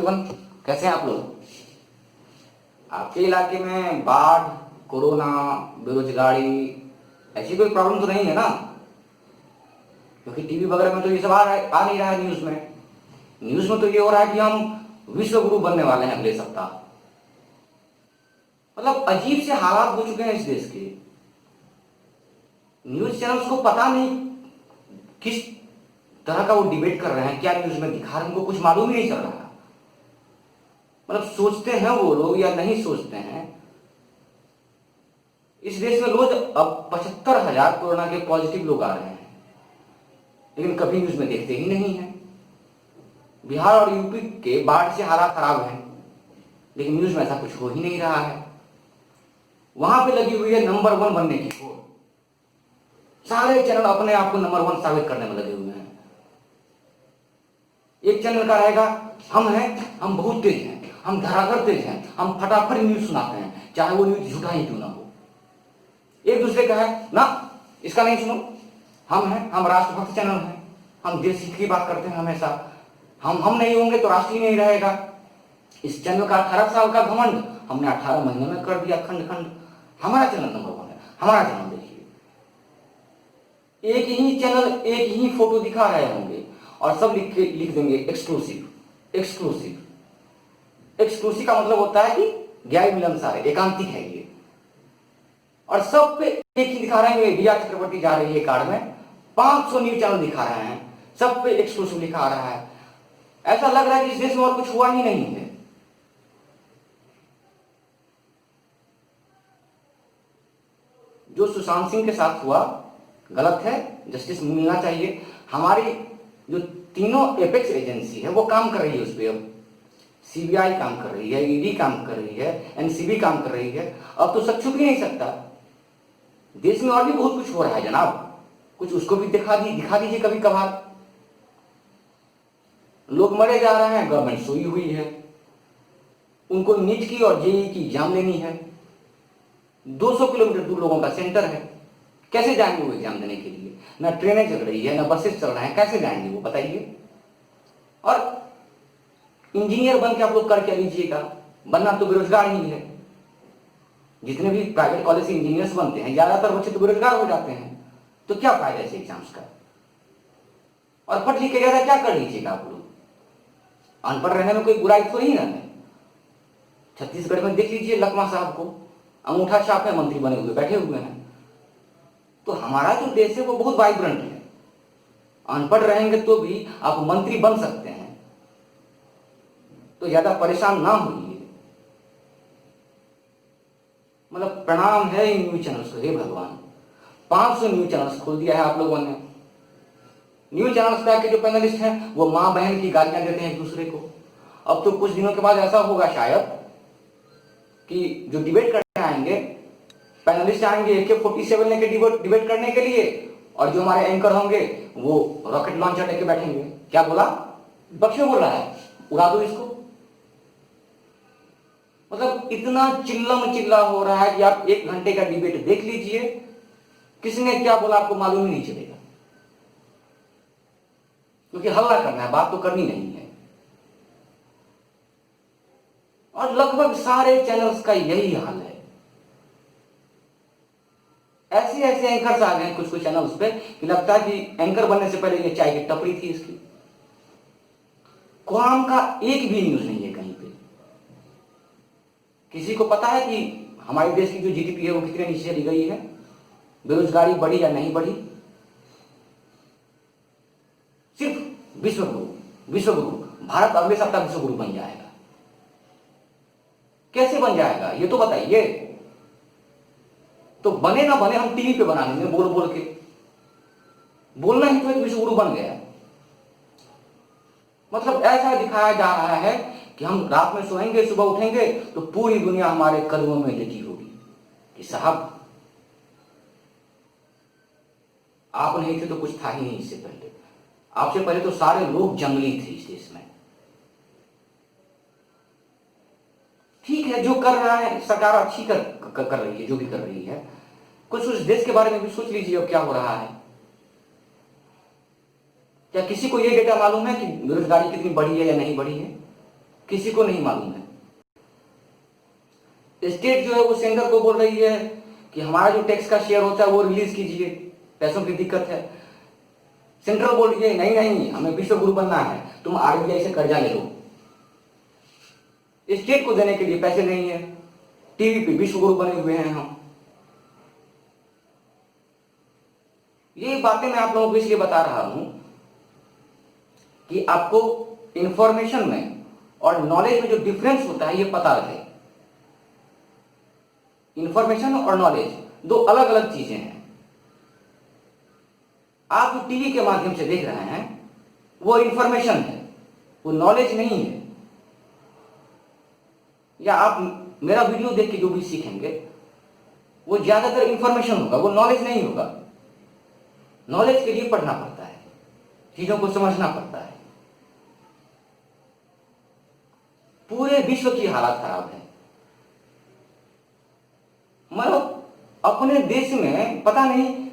Everyone, कैसे हैं आप लोग। आपके इलाके में बाढ़, कोरोना, बेरोजगारी ऐसी कोई प्रॉब्लम तो नहीं है ना। क्योंकि टीवी वगैरह में तो ये सब आ नहीं रहा है। न्यूज में तो ये हो रहा है कि हम विश्व गुरु बनने वाले हैं अगले सप्ताह। मतलब अजीब से हालात हो चुके हैं इस देश के। न्यूज चैनल्स को पता नहीं किस तरह का वो डिबेट कर रहे हैं, क्या न्यूज में दिखा रहे हैं, उनको कुछ मालूम ही नहीं चल रहा। मतलब सोचते हैं वो लोग या नहीं सोचते हैं। इस देश में रोज अब 75,000 कोरोना के पॉजिटिव लोग आ रहे हैं, लेकिन कभी न्यूज में देखते ही नहीं है। बिहार और यूपी के बाढ़ से हालात खराब हैं, लेकिन न्यूज में ऐसा कुछ हो ही नहीं रहा है। वहां पे लगी हुई है नंबर 1 बनने की होड़। सारे चैनल अपने आप को नंबर 1 साबित करने में लगे हुए हैं। एक चैनल का रहेगा हम हैं, हम बहुत तेज हैं, हम धराधर तेज हैं, हम फटाफट न्यूज सुनाते हैं, चाहे वो न्यूज झूठा ही क्यों ना हो। एक दूसरे का है ना, इसका नहीं सुनो, हम हैं, हम राष्ट्रभक्त चैनल हैं, हम देश हित की बात करते हैं हमेशा, हम नहीं होंगे तो राष्ट्र ही नहीं रहेगा। इस चैनल का 18 साल का घमंड हमने 18 महीने में कर दिया खंड खंड। हमारा चैनल नंबर 1 है, हमारा चैनल देखिए। एक ही चैनल एक ही फोटो दिखा रहे होंगे और सब लिख देंगे एक्सक्लूसिव। एक्सक्लूसिव का मतलब होता है कि गैर मिलनसार, एकांतिक है ये। और सब पे एक ही दिखा रहे हैं, रिया चक्रवर्ती जा रही है कार में, 500 न्यूज चैनल दिखा रहे हैं, सब पे एक्सक्लूसिव लिखा आ रहा है। ऐसा लग रहा है कि इस देश में और कुछ हुआ ही नहीं है। जो सुशांत सिंह के साथ हुआ गलत है, जस्टिस मिलना चाहिए। हमारी जो तीनों एपेक्स एजेंसी है वो काम कर रही है उस पर। अब सीबीआई काम कर रही है, ईडी काम कर रही है, एनसीबी काम कर रही है। अब तो सच छुप ही नहीं सकता। देश में और भी बहुत कुछ हो रहा है जनाब, कुछ उसको भी दिखा दीजिए कभी कभार। लोग मरे जा रहे हैं, गवर्नमेंट सोई हुई है। उनको नीट की और जेईई की एग्जाम लेनी है। 200 किलोमीटर दूर लोगों का सेंटर है, कैसे जाएंगे वो एग्जाम देने के लिए। ना ट्रेनें चल रही है, ना बसेस चल रहे हैं, कैसे जाएंगे वो बताइए। और इंजीनियर बन के आप लोग कर क्या लीजिएगा, बनना तो बेरोजगार ही है। जितने भी प्राइवेट कॉलेज से इंजीनियर्स बनते हैं, ज्यादातर बच्चे तो बेरोजगार हो जाते हैं। तो क्या फायदा ऐसे एग्जाम्स का। और पढ़ लिख के ज्यादा क्या कर लीजिएगा आप लोग। अनपढ़ रहने में कोई बुराई तो नहीं है। छत्तीसगढ़ में देख लीजिए लकमा साहब को, अंगूठा छाप है, मंत्री बने हुए बैठे हुए हैं। तो हमारा जो देश है वो बहुत वाइब्रेंट है। अनपढ़ रहेंगे तो भी आप मंत्री बन सकते हैं, तो ज्यादा परेशान ना होइए। मतलब प्रणाम है इन न्यूज चैनल्स को, हे भगवान। 500 न्यूज चैनल्स खोल दिया है आप लोगों ने। न्यूज चैनल्स पे आके जो पैनलिस्ट हैं वो मां बहन की गालियां देते हैं एक दूसरे को। अब तो कुछ दिनों के बाद ऐसा होगा शायद कि जो डिबेट करने आएंगे, पैनलिस्ट आएंगे AK-47 लेके डिबेट करने के लिए, और जो हमारे एंकर होंगे वो रॉकेट लॉन्चर लेके बैठेंगे। क्या बोला, विपक्ष में बोल रहा है, उड़ा दो इसको। मतलब इतना चिल्लम चिल्ला हो रहा है कि आप 1 घंटे का डिबेट देख लीजिए, किसने क्या बोला आपको मालूम ही नहीं चलेगा। क्योंकि हल्ला करना है, बात तो करनी नहीं है। और लगभग सारे चैनल्स का यही हाल है। ऐसे ऐसे एंकर्स आ गए कुछ कुछ चैनल्स पे कि लगता है कि एंकर बनने से पहले ये चाय की टपरी थी इसकी। काम का एक भी न्यूज नहीं है कहीं पे। किसी को पता है कि हमारे देश की जो जीडीपी है वो कितने नीचे चली गई है, बेरोजगारी बढ़ी या नहीं बढ़ी। सिर्फ विश्व गुरु भारत अगले सप्ताह विश्व गुरु बन जाएगा। कैसे बन जाएगा ये तो बताइए। तो बने ना बने हम टीवी पे बना लेंगे, बोल बोल के। बोलना ही तो एक विश्व गुरु बन गया। मतलब ऐसा दिखाया जा रहा है कि हम रात में सोएंगे, सुबह उठेंगे तो पूरी दुनिया हमारे कदमों में लेटी होगी कि साहब आप नहीं थे तो कुछ था ही नहीं। इससे पहले, आपसे पहले तो सारे लोग जंगली थे इस देश में। ठीक है, जो कर रहा है सरकार अच्छी कर रही है, जो भी कर रही है। कुछ उस देश के बारे में भी सोच लीजिए अब क्या हो रहा है। क्या किसी को यह डेटा मालूम है कि बेरोजगारी कितनी बढ़ी है या नहीं बढ़ी है? किसी को नहीं मालूम है। स्टेट जो है वो सेंटर को बोल रही है कि हमारा जो टैक्स का शेयर होता है वो रिलीज कीजिए, पैसों की दिक्कत है। सेंट्रल बोल रही है नहीं नहीं, हमें विश्व गुरु बनना है, तुम आरबीआई से कर्जा ले लो। स्टेट को देने के लिए पैसे नहीं है, टीवी पे विश्व गुरु बने हुए हैं हम। ये बातें मैं आप लोगों को इसलिए बता रहा हूं कि आपको इंफॉर्मेशन में और नॉलेज में जो डिफरेंस होता है ये पता रहे। इंफॉर्मेशन और नॉलेज दो अलग अलग चीजें हैं। आप जो टीवी के माध्यम से देख रहे हैं वो इंफॉर्मेशन है, वो नॉलेज नहीं है। या आप मेरा वीडियो देख के जो भी सीखेंगे वो ज्यादातर इंफॉर्मेशन होगा, वो नॉलेज नहीं होगा। नॉलेज के लिए पढ़ना पड़ता है, चीजों को समझना पड़ता है। पूरे विश्व की हालत खराब है। मतलब अपने देश में पता नहीं,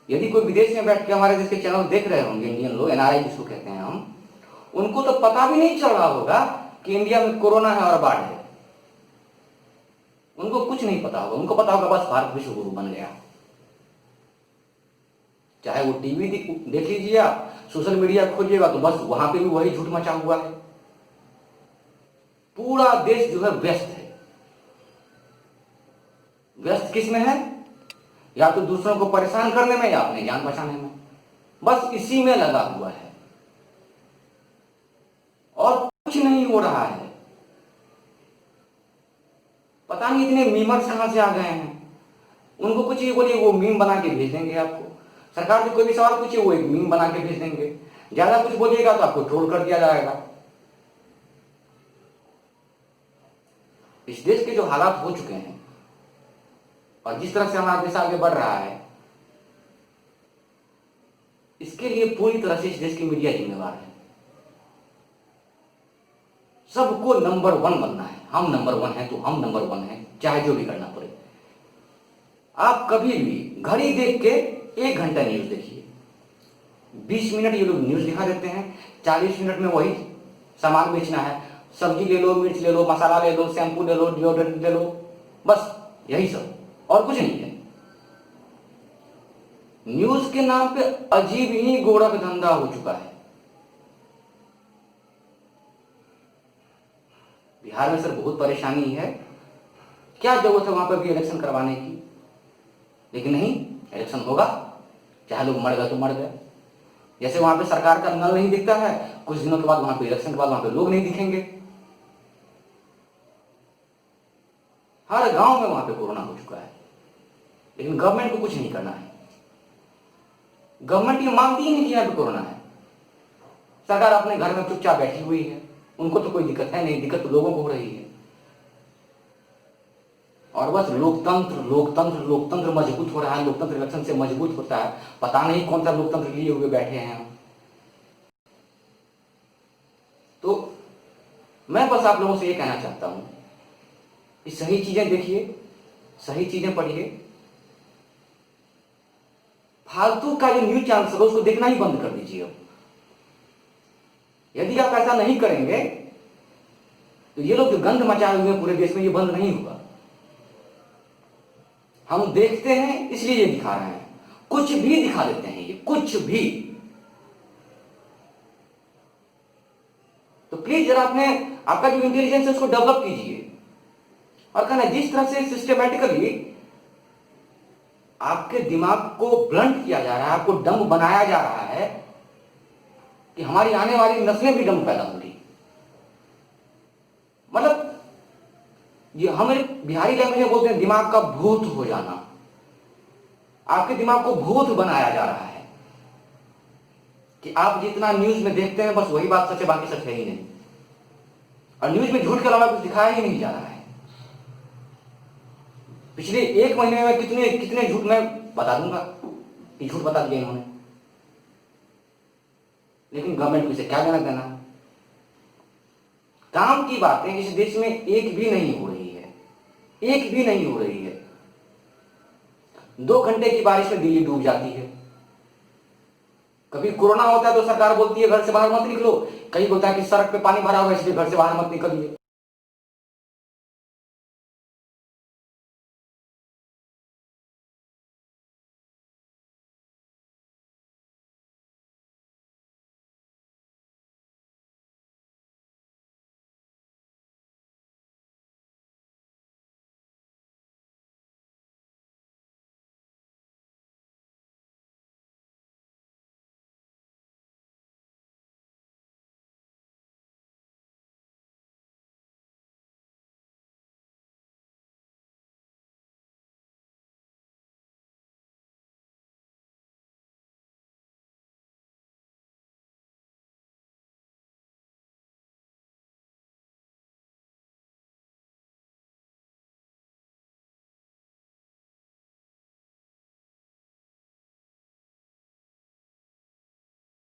यदि कोई विदेश में बैठ के हमारे देश के चैनल देख रहे होंगे, इंडियन लोग, एनआरआई जिसको कहते हैं हम, उनको तो पता भी नहीं चल रहा होगा कि इंडिया में कोरोना है और बाढ़ है। उनको कुछ नहीं पता होगा, उनको पता होगा बस भारत विश्व गुरु बन गया। चाहे वो टीवी देख लीजिए, आप सोशल मीडिया खोजिएगा तो बस वहां पे भी वही झूठ मचा हुआ है। पूरा देश जो है व्यस्त है। व्यस्त किस में है? या तो दूसरों को परेशान करने में या अपने जान बचाने में, बस इसी में लगा हुआ है और कुछ नहीं हो रहा है। पता नहीं इतने मीमर्स कहां से आ गए हैं। उनको कुछ ये बोलिए वो मीम बना के भेज देंगे आपको। सरकार से कोई भी सवाल पूछिए वो एक मीम बना के भेज देंगे। ज्यादा कुछ बोलिएगा तो आपको ट्रोल कर दिया जाएगा। इस देश के जो हालात हो चुके हैं और जिस तरह से हमारा देश आगे बढ़ रहा है, इसके लिए पूरी तरह से इस देश की मीडिया जिम्मेवार है। सबको नंबर 1 बनना है। हम नंबर 1 हैं तो हम नंबर 1 हैं, चाहे जो भी करना पड़े। आप कभी भी घड़ी देख के 1 घंटा न्यूज देखिए। 20 मिनट ये लोग न्यूज दिखा देते हैं, 40 मिनट में वही सामान बेचना है। सब्जी ले लो, मिर्च ले लो, मसाला ले लो, शैम्पू ले लो, डिओड्रेंट ले लो, बस यही सब, और कुछ नहीं है। न्यूज के नाम पे अजीब ही गोरख धंधा हो चुका है। बिहार में सर बहुत परेशानी है। क्या जरूरत है वहां पर भी इलेक्शन करवाने की? लेकिन नहीं, इलेक्शन होगा, चाहे लोग मर गए तो मर गए। जैसे वहां पे सरकार का नल नहीं दिखता है, कुछ दिनों के बाद वहां पे इलेक्शन के बाद वहां पे लोग नहीं दिखेंगे। हर गांव में वहां पे कोरोना हो चुका है, लेकिन गवर्नमेंट को कुछ नहीं करना है। गवर्नमेंट ये मानती ही नहीं कि यहाँ पे कोरोना है। सरकार अपने घर में चुपचाप बैठी हुई है, उनको तो कोई दिक्कत है नहीं, दिक्कत तो लोगों को हो रही है। और बस लोकतंत्र लोकतंत्र लोकतंत्र मजबूत हो रहा है, लोकतंत्र इलेक्शन से मजबूत होता है। पता नहीं कौन सा लोकतंत्र लिए हुए बैठे हैं। तो मैं बस आप लोगों से ये कहना चाहता हूं कि सही चीजें देखिए, सही चीजें पढ़िए। फालतू का जो न्यूज चैनल है उसको देखना ही बंद कर दीजिए। अब यदि आप ऐसा नहीं करेंगे तो ये लोग जो गंद मचाए हुए हैं पूरे देश में, ये बंद नहीं होगा। हम देखते हैं इसलिए ये दिखा रहे हैं, कुछ भी दिखा देते हैं ये, कुछ भी। तो प्लीज जरा अपने आपका जो इंटेलिजेंस है उसको डेवलप कीजिए। और कहना जिस तरह से सिस्टमैटिकली आपके दिमाग को ब्लंट किया जा रहा है, आपको डम्ब बनाया जा रहा है कि हमारी आने वाली नस्लें भी डम्ब पैदा होंगी। मतलब ये हमारे बिहारी लैंग्वेज में बोलते हैं दिमाग का भूत हो जाना। आपके दिमाग को भूत बनाया जा रहा है कि आप जितना न्यूज में देखते हैं बस वही बात सच है, बाकी सच है ही नहीं। और न्यूज में झूठ के अलावा कुछ दिखाया ही नहीं जा रहा है। पिछले 1 महीने में कितने कितने झूठ मैं बता दूंगा कि झूठ बता दिया इन्होंने, लेकिन गवर्नमेंट को इसे क्या लेना देना। काम की बातें इस देश में एक भी नहीं हो रही है, एक भी नहीं हो रही है। 2 घंटे की बारिश में दिल्ली डूब जाती है, कभी कोरोना होता है तो सरकार बोलती है घर से बाहर मत निकलो, कहीं बोलता है कि सड़क पे पानी भरा हुआ है इसलिए घर से बाहर मत निकलिए।